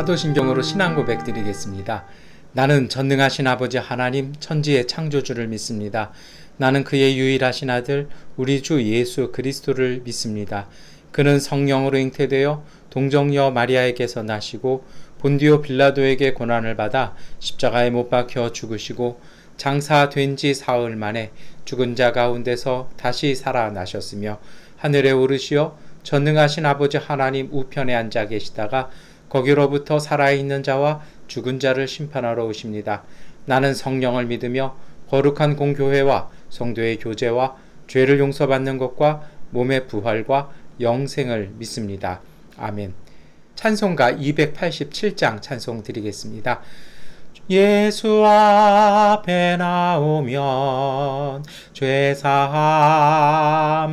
사도신경으로 신앙 고백 드리겠습니다. 나는 전능하신 아버지 하나님 천지의 창조주를 믿습니다. 나는 그의 유일하신 아들 우리 주 예수 그리스도를 믿습니다. 그는 성령으로 잉태되어 동정녀 마리아에게서 나시고 본디오 빌라도에게 고난을 받아 십자가에 못 박혀 죽으시고 장사된 지 사흘 만에 죽은 자 가운데서 다시 살아나셨으며 하늘에 오르시어 전능하신 아버지 하나님 우편에 앉아 계시다가 거기로부터 살아있는 자와 죽은 자를 심판하러 오십니다. 나는 성령을 믿으며 거룩한 공교회와 성도의 교제와 죄를 용서받는 것과 몸의 부활과 영생을 믿습니다. 아멘. 찬송가 287장 찬송 드리겠습니다. 예수 앞에 나오면 죄사함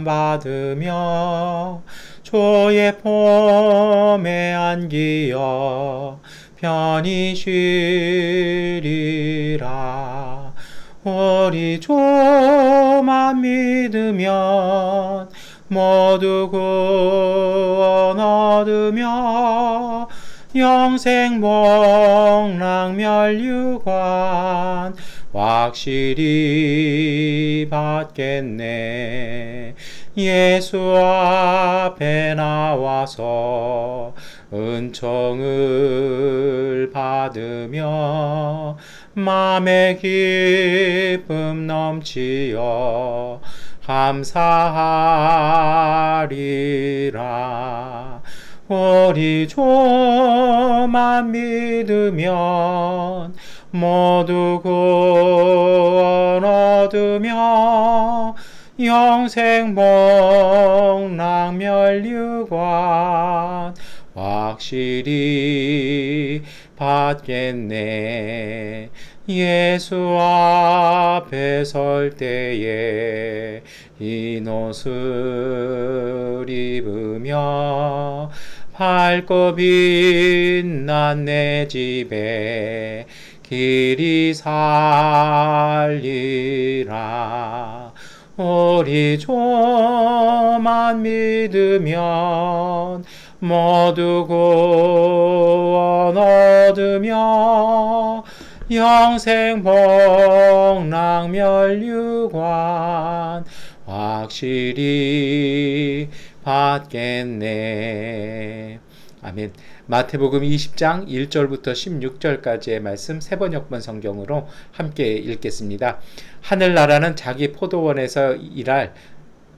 받으며 주의 품에 안기어 편히 쉬리라. 우리 주만 믿으면 모두 구원 얻으며 영생 복락 멸류관 확실히 받겠네. 예수 앞에 나와서 은총을 받으며 맘의 기쁨 넘치어 감사하리라. 우리 주만 믿으면 모두 구원 얻으며 영생 복락 멸류관 확실히 받겠네. 예수 앞에 설 때에 흰 옷을 입으며 밝고 빛난 내 집에 길이 살리라. 우리 주만 믿으면 모두 구원 얻으며 영생 복락 멸류관 확실히 받겠네. 아멘. 마태복음 20장 1절부터 16절까지의 말씀 세번역번 성경으로 함께 읽겠습니다. 하늘나라는 자기 포도원에서 일할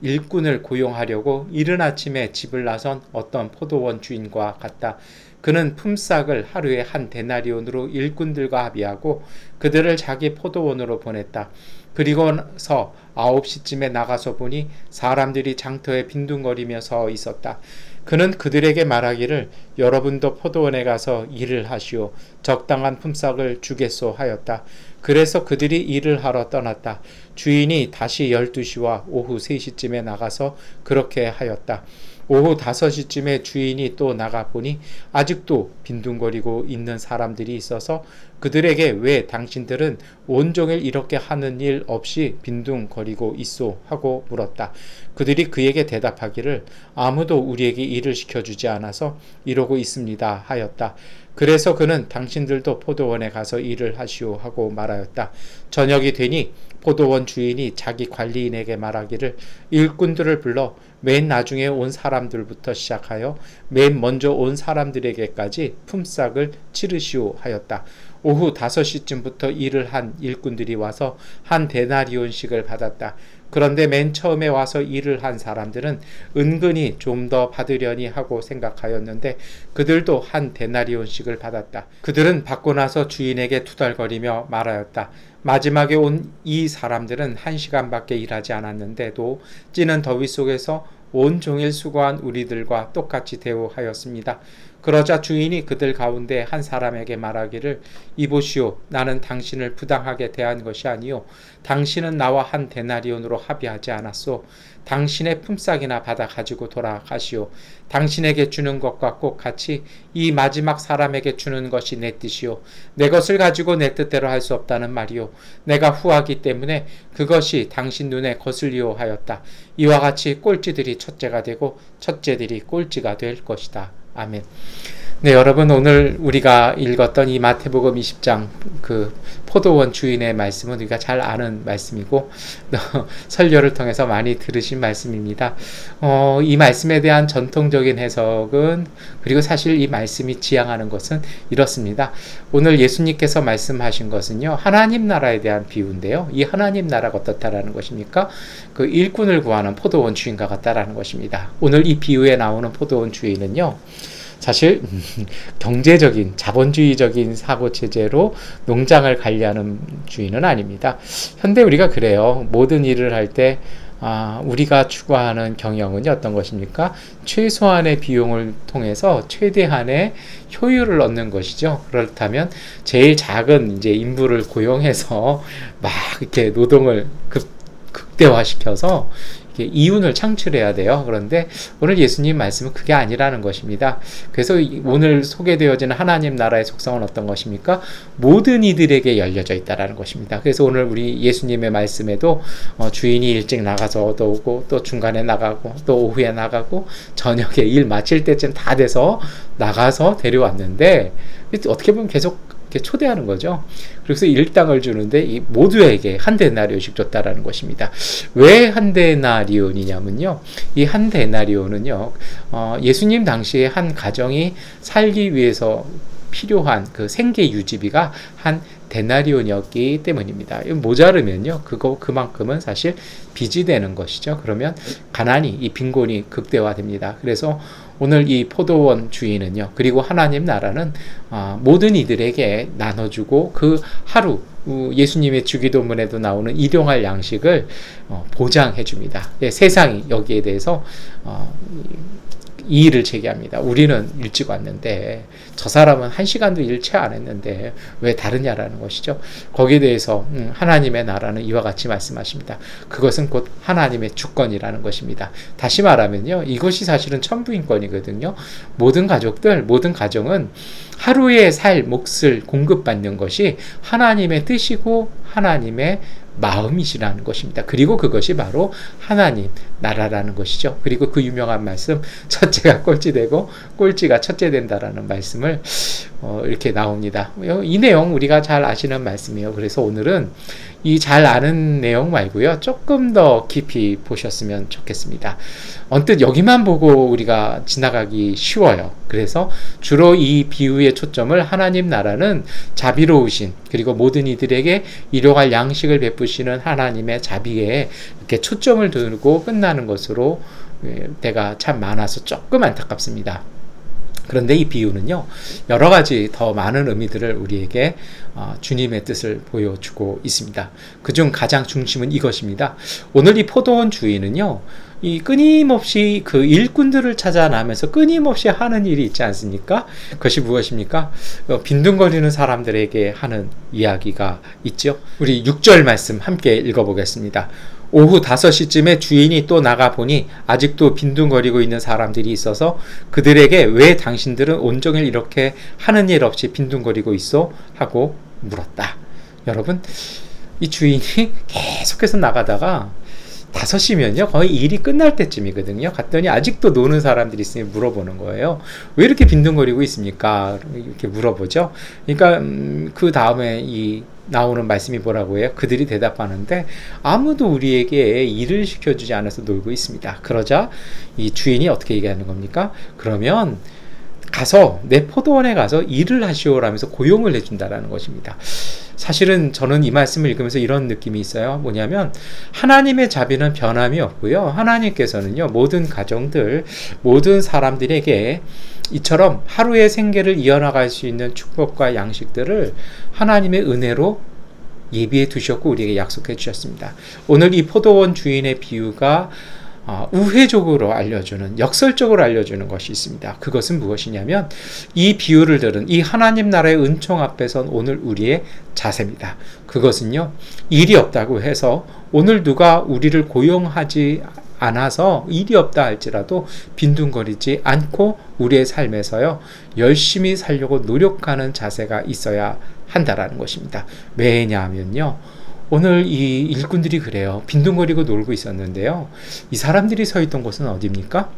일꾼을 고용하려고 이른 아침에 집을 나선 어떤 포도원 주인과 같다. 그는 품삯을 하루에 한 데나리온으로 일꾼들과 합의하고 그들을 자기 포도원으로 보냈다. 그리고서 9시쯤에 나가서 보니 사람들이 장터에 빈둥거리며 서 있었다. 그는 그들에게 말하기를 여러분도 포도원에 가서 일을 하시오. 적당한 품삯을 주겠소 하였다. 그래서 그들이 일을 하러 떠났다. 주인이 다시 12시와 오후 3시쯤에 나가서 그렇게 하였다. 오후 5시쯤에 주인이 또 나가보니 아직도 빈둥거리고 있는 사람들이 있어서 그들에게 왜 당신들은 온종일 이렇게 하는 일 없이 빈둥거리고 있소? 하고 물었다. 그들이 그에게 대답하기를 아무도 우리에게 일을 시켜주지 않아서 이러고 있습니다 하였다. 그래서 그는 당신들도 포도원에 가서 일을 하시오 하고 말하였다. 저녁이 되니 포도원 주인이 자기 관리인에게 말하기를 일꾼들을 불러 맨 나중에 온 사람들부터 시작하여 맨 먼저 온 사람들에게까지 품삯을 치르시오 하였다. 오후 5시쯤부터 일을 한 일꾼들이 와서 한 데나리온씩을 받았다. 그런데 맨 처음에 와서 일을 한 사람들은 은근히 좀 더 받으려니 하고 생각하였는데 그들도 한 데나리온씩을 받았다. 그들은 받고 나서 주인에게 투덜거리며 말하였다. 마지막에 온 이 사람들은 1시간밖에 일하지 않았는데도 찌는 더위 속에서 온종일 수고한 우리들과 똑같이 대우하였습니다. 그러자 주인이 그들 가운데 한 사람에게 말하기를 이보시오. 나는 당신을 부당하게 대한 것이 아니요 당신은 나와 한 데나리온으로 합의하지 않았소. 당신의 품삯이나 받아 가지고 돌아가시오. 당신에게 주는 것과 꼭 같이 이 마지막 사람에게 주는 것이 내 뜻이요 내 것을 가지고 내 뜻대로 할 수 없다는 말이요 내가 후하기 때문에 그것이 당신 눈에 거슬리오 하였다. 이와 같이 꼴찌들이 첫째가 되고 첫째들이 꼴찌가 될 것이다. 아멘. 네, 여러분 오늘 우리가 읽었던 이 마태복음 20장 그 포도원 주인의 말씀은 우리가 잘 아는 말씀이고 설교를 통해서 많이 들으신 말씀입니다. 이 말씀에 대한 전통적인 해석은 그리고 사실 이 말씀이 지향하는 것은 이렇습니다. 오늘 예수님께서 말씀하신 것은요, 하나님 나라에 대한 비유인데요. 이 하나님 나라가 어떻다라는 것입니까? 그 일꾼을 구하는 포도원 주인과 같다라는 것입니다. 오늘 이 비유에 나오는 포도원 주인은요, 사실 경제적인 자본주의적인 사고체제로 농장을 관리하는 주인은 아닙니다. 현대 우리가 그래요. 모든 일을 할 때 우리가 추구하는 경영은 어떤 것입니까? 최소한의 비용을 통해서 최대한의 효율을 얻는 것이죠. 그렇다면 제일 작은 이제 인부를 고용해서 막 이렇게 노동을 극대화시켜서 이윤을 창출해야 돼요. 그런데 오늘 예수님 말씀은 그게 아니라는 것입니다. 그래서 오늘 소개되어지는 하나님 나라의 속성은 어떤 것입니까? 모든 이들에게 열려져 있다는 것입니다. 그래서 오늘 우리 예수님의 말씀에도 주인이 일찍 나가서도 오고 또 중간에 나가고 또 오후에 나가고 저녁에 일 마칠 때쯤 다 돼서 나가서 데려왔는데 어떻게 보면 계속 이렇게 초대하는 거죠. 그래서 일당을 주는데 이 모두에게 한 데나리온씩 줬다라는 것입니다. 왜 한 데나리온이냐면요, 이 한 데나리온은요, 예수님 당시에 한 가정이 살기 위해서 필요한 그 생계 유지비가 한 데나리온이었기 때문입니다. 모자르면요, 그만큼은 사실 빚이 되는 것이죠. 그러면 가난이, 이 빈곤이 극대화됩니다. 그래서 오늘 이 포도원 주인은요, 그리고 하나님 나라는 모든 이들에게 나눠주고 그 하루 예수님의 주기도문에도 나오는 일용할 양식을 보장해 줍니다. 예, 세상이 여기에 대해서 이의를 제기합니다. 우리는 일찍 왔는데 저 사람은 1시간도 일 채 안 했는데 왜 다르냐라는 것이죠. 거기에 대해서 하나님의 나라는 이와 같이 말씀하십니다. 그것은 곧 하나님의 주권이라는 것입니다. 다시 말하면요, 이것이 사실은 천부인권이거든요. 모든 가족들, 모든 가정은 하루에 살 몫을 공급받는 것이 하나님의 뜻이고 하나님의 마음이시라는 것입니다. 그리고 그것이 바로 하나님 나라라는 것이죠. 그리고 그 유명한 말씀, 첫째가 꼴찌되고 꼴찌가 첫째 된다라는 말씀을 이렇게 나옵니다. 이 내용 우리가 잘 아시는 말씀이에요. 그래서 오늘은 이 잘 아는 내용 말고요, 조금 더 깊이 보셨으면 좋겠습니다. 언뜻 여기만 보고 우리가 지나가기 쉬워요. 그래서 주로 이 비유의 초점을 하나님 나라는 자비로우신, 그리고 모든 이들에게 일용할 양식을 베푸시는 하나님의 자비에 이렇게 초점을 두고 끝나는 것으로 때가 참 많아서 조금 안타깝습니다. 그런데 이 비유는요, 여러 가지 더 많은 의미들을 우리에게 주님의 뜻을 보여주고 있습니다. 그중 가장 중심은 이것입니다. 오늘 이 포도원 주인은요, 이 끊임없이 그 일꾼들을 찾아 나면서 끊임없이 하는 일이 있지 않습니까? 그것이 무엇입니까? 빈둥거리는 사람들에게 하는 이야기가 있죠. 우리 6절 말씀 함께 읽어보겠습니다. 오후 5시쯤에 주인이 또 나가보니 아직도 빈둥거리고 있는 사람들이 있어서 그들에게 왜 당신들은 온종일 이렇게 하는 일 없이 빈둥거리고 있어? 하고 물었다. 여러분, 이 주인이 계속해서 나가다가 5시면요, 거의 일이 끝날 때쯤이거든요. 갔더니 아직도 노는 사람들이 있으니 물어보는 거예요. 왜 이렇게 빈둥거리고 있습니까? 이렇게 물어보죠. 그러니까 그 다음에 이 나오는 말씀이 뭐라고 해요? 그들이 대답하는데 아무도 우리에게 일을 시켜주지 않아서 놀고 있습니다. 그러자 이 주인이 어떻게 얘기하는 겁니까? 그러면 가서 내 포도원에 가서 일을 하시오라면서 고용을 해준다라는 것입니다. 사실은 저는 이 말씀을 읽으면서 이런 느낌이 있어요. 뭐냐면 하나님의 자비는 변함이 없고요, 하나님께서는요, 모든 가정들, 모든 사람들에게 이처럼 하루의 생계를 이어나갈 수 있는 축복과 양식들을 하나님의 은혜로 예비해 두셨고 우리에게 약속해 주셨습니다. 오늘 이 포도원 주인의 비유가 우회적으로 알려주는, 역설적으로 알려주는 것이 있습니다. 그것은 무엇이냐면 이 비유를 들은 이 하나님 나라의 은총 앞에선 오늘 우리의 자세입니다. 그것은요, 일이 없다고 해서 오늘 누가 우리를 고용하지 않아서 일이 없다 할지라도 빈둥거리지 않고 우리의 삶에서요, 열심히 살려고 노력하는 자세가 있어야 한다라는 것입니다. 왜냐하면요, 오늘 이 일꾼들이 그래요. 빈둥거리고 놀고 있었는데요, 이 사람들이 서 있던 곳은 어디입니까?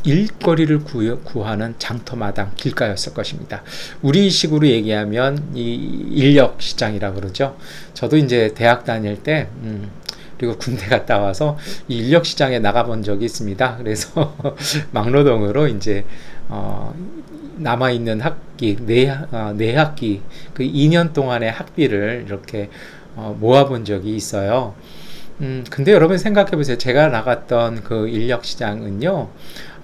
일거리를 구하는 장터마당 길가였을 것입니다. 우리식으로 얘기하면 이 인력 시장이라 그러죠. 저도 이제 대학 다닐 때 그리고 군대 갔다 와서 이 인력 시장에 나가본 적이 있습니다. 그래서 막노동으로 이제 남아있는 학기 네 학기 그 2년 동안의 학비를 이렇게 모아본 적이 있어요. 근데 여러분 생각해 보세요. 제가 나갔던 그 인력 시장은요,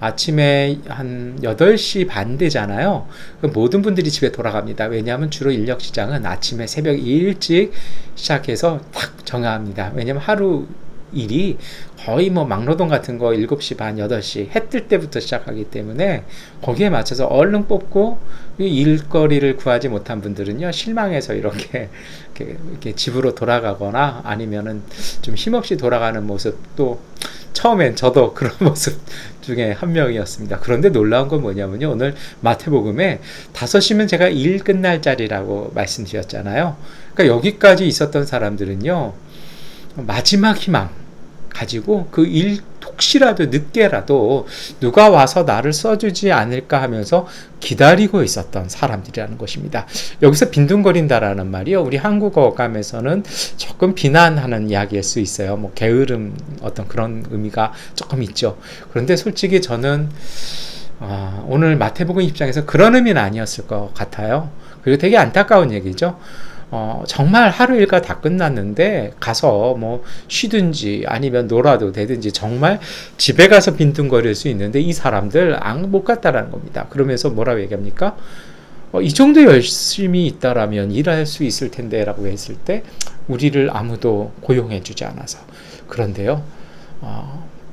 아침에 한 8시 반 되잖아요. 모든 분들이 집에 돌아갑니다. 왜냐하면 주로 인력 시장은 아침에 새벽 일찍 시작해서 탁 정합니다. 왜냐하면 하루 일이 거의 뭐 막노동 같은 거 7시 반, 8시 해 뜰 때부터 시작하기 때문에 거기에 맞춰서 얼른 뽑고 일거리를 구하지 못한 분들은요, 실망해서 이렇게 집으로 돌아가거나 아니면은 좀 힘없이 돌아가는 모습도 처음엔 저도 그런 모습 중에 한 명이었습니다. 그런데 놀라운 건 뭐냐면요, 오늘 마태복음에 5시면 제가 일 끝날 자리라고 말씀드렸잖아요. 그러니까 여기까지 있었던 사람들은요, 마지막 희망 가지고 그 일 혹시라도 늦게라도 누가 와서 나를 써주지 않을까 하면서 기다리고 있었던 사람들이라는 것입니다. 여기서 빈둥거린다라는 말이요, 우리 한국어 어감에서는 조금 비난하는 이야기일 수 있어요. 뭐 게으름 어떤 그런 의미가 조금 있죠. 그런데 솔직히 저는 오늘 마태복음 입장에서 그런 의미는 아니었을 것 같아요. 그리고 되게 안타까운 얘기죠. 정말 하루 일과 다 끝났는데 가서 뭐 쉬든지 아니면 놀아도 되든지 정말 집에 가서 빈둥거릴 수 있는데 이 사람들 못 갔다라는 겁니다. 그러면서 뭐라고 얘기합니까? 이 정도 열심히 있다라면 일할 수 있을 텐데 라고 했을 때 우리를 아무도 고용해 주지 않아서. 그런데요,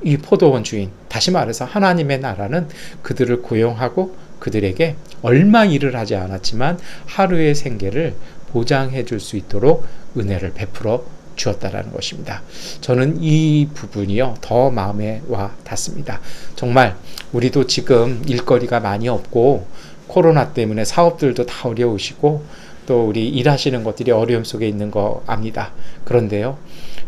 이 포도원 주인, 다시 말해서 하나님의 나라는 그들을 고용하고 그들에게 얼마 일을 하지 않았지만 하루의 생계를 보장해 줄 수 있도록 은혜를 베풀어 주었다라는 것입니다. 저는 이 부분이요, 더 마음에 와 닿습니다. 정말 우리도 지금 일거리가 많이 없고 코로나 때문에 사업들도 다 어려우시고 또 우리 일하시는 것들이 어려움 속에 있는 거 압니다. 그런데요,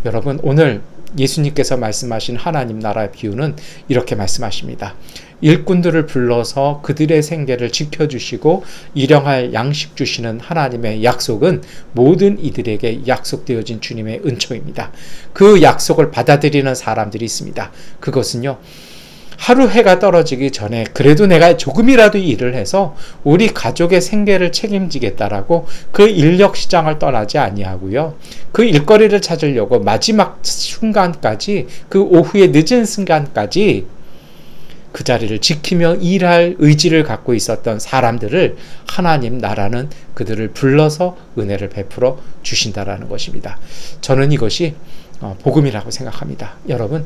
여러분, 오늘 예수님께서 말씀하신 하나님 나라의 비유는 이렇게 말씀하십니다. 일꾼들을 불러서 그들의 생계를 지켜주시고 일용할 양식 주시는 하나님의 약속은 모든 이들에게 약속되어진 주님의 은총입니다. 그 약속을 받아들이는 사람들이 있습니다. 그것은요, 하루 해가 떨어지기 전에 그래도 내가 조금이라도 일을 해서 우리 가족의 생계를 책임지겠다라고 그 인력 시장을 떠나지 아니하고요, 그 일거리를 찾으려고 마지막 순간까지, 그 오후의 늦은 순간까지 그 자리를 지키며 일할 의지를 갖고 있었던 사람들을 하나님 나라는 그들을 불러서 은혜를 베풀어 주신다라는 것입니다. 저는 이것이 복음이라고 생각합니다. 여러분,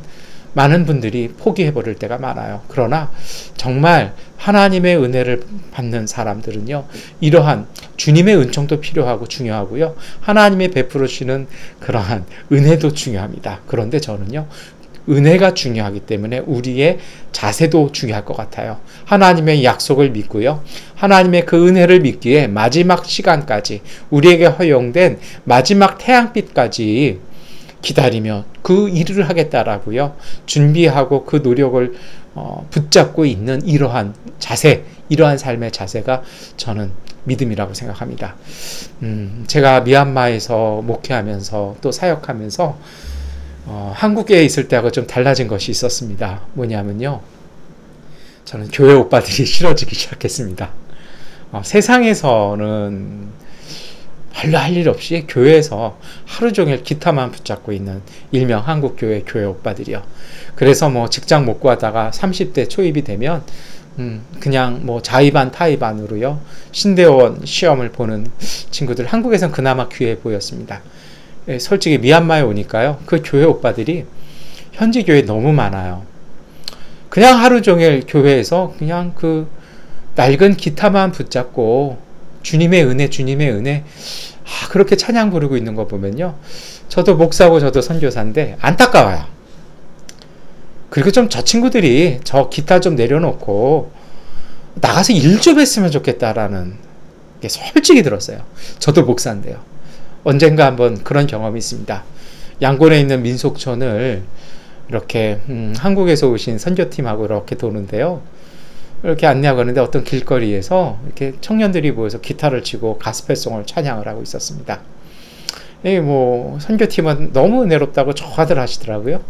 많은 분들이 포기해버릴 때가 많아요. 그러나 정말 하나님의 은혜를 받는 사람들은요, 이러한 주님의 은총도 필요하고 중요하고요, 하나님의 베풀어 주시는 그러한 은혜도 중요합니다. 그런데 저는요, 은혜가 중요하기 때문에 우리의 자세도 중요할 것 같아요. 하나님의 약속을 믿고요, 하나님의 그 은혜를 믿기에 마지막 시간까지, 우리에게 허용된 마지막 태양빛까지 기다리며 그 일을 하겠다라고요, 준비하고 그 노력을 붙잡고 있는 이러한 자세, 이러한 삶의 자세가 저는 믿음이라고 생각합니다. 제가 미얀마에서 목회하면서 또 사역하면서 한국에 있을 때하고 좀 달라진 것이 있었습니다. 뭐냐면요, 저는 교회 오빠들이 싫어지기 시작했습니다. 세상에서는 별로 할 일 없이 교회에서 하루 종일 기타만 붙잡고 있는 일명 한국교회 교회 오빠들이요. 그래서 뭐 직장 못 구하다가 30대 초입이 되면 그냥 뭐 자의반 타의반으로요, 신대원 시험을 보는 친구들, 한국에선 그나마 귀해 보였습니다. 솔직히 미얀마에 오니까요, 그 교회 오빠들이 현지 교회 너무 많아요. 그냥 하루 종일 교회에서 그냥 그 낡은 기타만 붙잡고 주님의 은혜, 주님의 은혜, 그렇게 찬양 부르고 있는 거 보면요, 저도 목사고 저도 선교사인데 안타까워요. 그리고 좀 저 친구들이 저 기타 좀 내려놓고 나가서 일 좀 했으면 좋겠다라는 게 솔직히 들었어요. 저도 목사인데요. 언젠가 한번 그런 경험이 있습니다. 양곤에 있는 민속촌을 이렇게 한국에서 오신 선교팀하고 이렇게 도는데요. 이렇게 안내하고 가는데 어떤 길거리에서 이렇게 청년들이 모여서 기타를 치고 가스펠송을 찬양을 하고 있었습니다. 뭐 선교팀은 너무 은혜롭다고 좋아들 하시더라고요.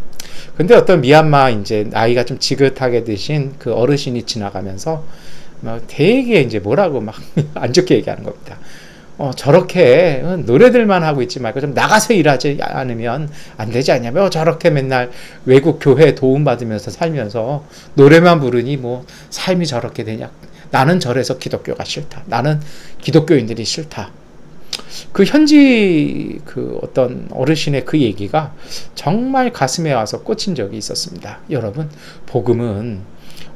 근데 어떤 미얀마 이제 나이가 좀 지긋하게 드신 그 어르신이 지나가면서 되게 이제 뭐라고 막 안 좋게 얘기하는 겁니다. 저렇게 노래들만 하고 있지 말고 좀 나가서 일하지 않으면 안 되지 않냐며, 저렇게 맨날 외국 교회 도움받으면서 살면서 노래만 부르니 뭐 삶이 저렇게 되냐. 나는 저래서 기독교가 싫다. 나는 기독교인들이 싫다. 그 현지 그 어떤 어르신의 그 얘기가 정말 가슴에 와서 꽂힌 적이 있었습니다. 여러분, 복음은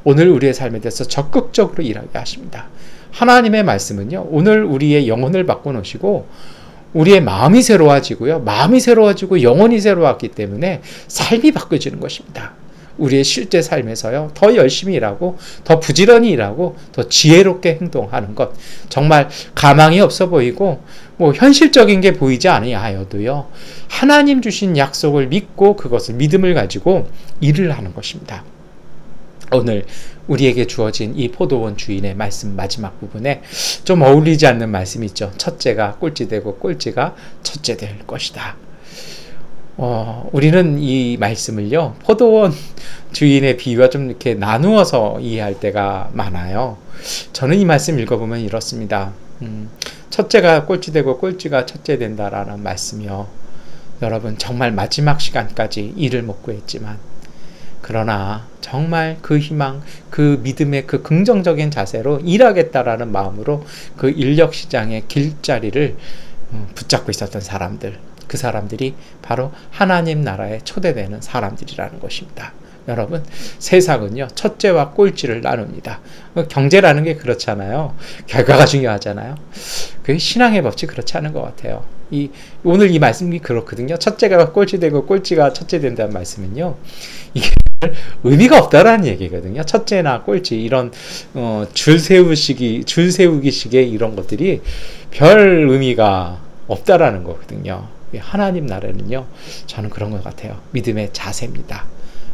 오늘 우리의 삶에 대해서 적극적으로 일하게 하십니다. 하나님의 말씀은요, 오늘 우리의 영혼을 바꿔놓으시고 우리의 마음이 새로워지고요, 마음이 새로워지고 영혼이 새로웠기 때문에 삶이 바뀌어지는 것입니다. 우리의 실제 삶에서요, 더 열심히 일하고 더 부지런히 일하고 더 지혜롭게 행동하는 것, 정말 가망이 없어 보이고 뭐 현실적인 게 보이지 아니하여도요, 하나님 주신 약속을 믿고 그것을 믿음을 가지고 일을 하는 것입니다. 오늘 우리에게 주어진 이 포도원 주인의 말씀 마지막 부분에 좀 어울리지 않는 말씀이 있죠. 첫째가 꼴찌되고 꼴찌가 첫째 될 것이다. 우리는 이 말씀을요, 포도원 주인의 비유와 좀 이렇게 나누어서 이해할 때가 많아요. 저는 이 말씀 읽어보면 이렇습니다. 첫째가 꼴찌되고 꼴찌가 첫째 된다라는 말씀이요, 여러분 정말 마지막 시간까지 일을 못 구했지만, 그러나 정말 그 희망, 그 믿음의 그 긍정적인 자세로 일하겠다라는 마음으로 그 인력시장의 길자리를 붙잡고 있었던 사람들, 그 사람들이 바로 하나님 나라에 초대되는 사람들이라는 것입니다. 여러분, 세상은요, 첫째와 꼴찌를 나눕니다. 경제라는 게 그렇잖아요. 결과가 중요하잖아요. 그 신앙의 법칙 그렇지 않은 것 같아요. 오늘 이 말씀이 그렇거든요. 첫째가 꼴찌되고 꼴찌가 첫째 된다는 말씀은요, 이게 의미가 없다라는 얘기거든요. 첫째나 꼴찌 이런 줄 세우기식의 이런 것들이 별 의미가 없다라는 거거든요. 하나님 나라는요, 저는 그런 것 같아요. 믿음의 자세입니다.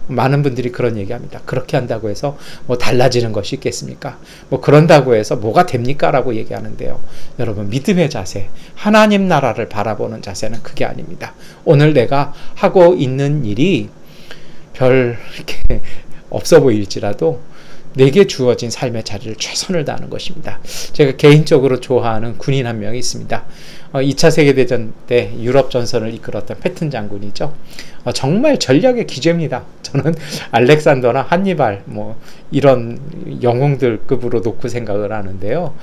많은 분들이 그런 얘기합니다. 그렇게 한다고 해서 뭐 달라지는 것이 있겠습니까? 뭐 그런다고 해서 뭐가 됩니까? 라고 얘기하는데요. 여러분, 믿음의 자세, 하나님 나라를 바라보는 자세는 그게 아닙니다. 오늘 내가 하고 있는 일이 별 이렇게 없어 보일지라도 내게 주어진 삶의 자리를 최선을 다하는 것입니다. 제가 개인적으로 좋아하는 군인 한 명이 있습니다. 2차 세계대전 때 유럽 전선을 이끌었던 패튼 장군이죠. 정말 전략의 기재입니다. 저는 알렉산더나 한니발 뭐 이런 영웅들급으로 놓고 생각을 하는데요.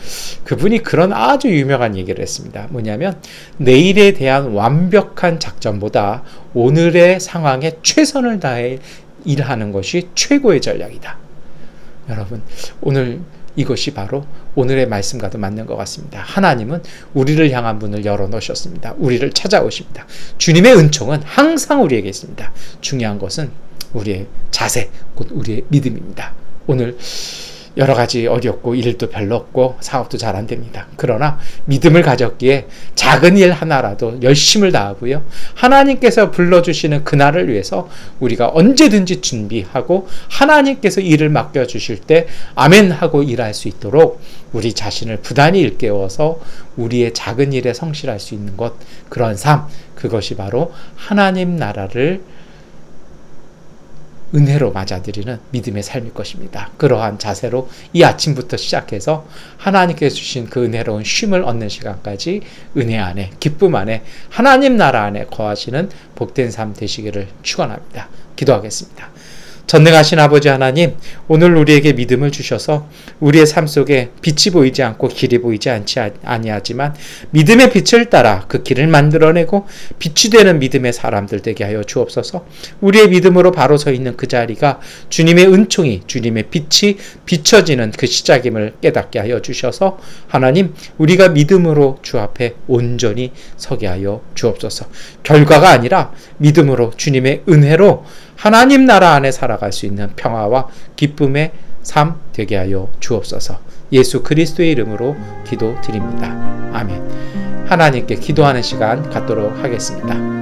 그분이 그런 아주 유명한 얘기를 했습니다. 뭐냐면, 내일에 대한 완벽한 작전보다 오늘의 상황에 최선을 다해 일하는 것이 최고의 전략이다. 여러분, 오늘 이것이 바로 오늘의 말씀과도 맞는 것 같습니다. 하나님은 우리를 향한 문을 열어놓으셨습니다. 우리를 찾아오십니다. 주님의 은총은 항상 우리에게 있습니다. 중요한 것은 우리의 자세, 곧 우리의 믿음입니다. 오늘 여러 가지 어렵고 일도 별로 없고 사업도 잘 안 됩니다. 그러나 믿음을 가졌기에 작은 일 하나라도 열심을 다하고요, 하나님께서 불러주시는 그날을 위해서 우리가 언제든지 준비하고 하나님께서 일을 맡겨주실 때 아멘 하고 일할 수 있도록 우리 자신을 부단히 일깨워서 우리의 작은 일에 성실할 수 있는 것, 그런 삶, 그것이 바로 하나님 나라를 은혜로 맞아들이는 믿음의 삶일 것입니다. 그러한 자세로 이 아침부터 시작해서 하나님께서 주신 그 은혜로운 쉼을 얻는 시간까지 은혜 안에, 기쁨 안에, 하나님 나라 안에 거하시는 복된 삶 되시기를 축원합니다. 기도하겠습니다. 전능하신 아버지 하나님, 오늘 우리에게 믿음을 주셔서 우리의 삶 속에 빛이 보이지 않고 길이 보이지 아니하지만 믿음의 빛을 따라 그 길을 만들어내고 빛이 되는 믿음의 사람들 되게 하여 주옵소서. 우리의 믿음으로 바로 서 있는 그 자리가 주님의 은총이, 주님의 빛이 비춰지는 그 시작임을 깨닫게 하여 주셔서 하나님, 우리가 믿음으로 주 앞에 온전히 서게 하여 주옵소서. 결과가 아니라 믿음으로 주님의 은혜로 하나님 나라 안에 살아갈 수 있는 평화와 기쁨의 삶 되게 하여 주옵소서. 예수 그리스도의 이름으로 기도드립니다. 아멘. 하나님께 기도하는 시간 갖도록 하겠습니다.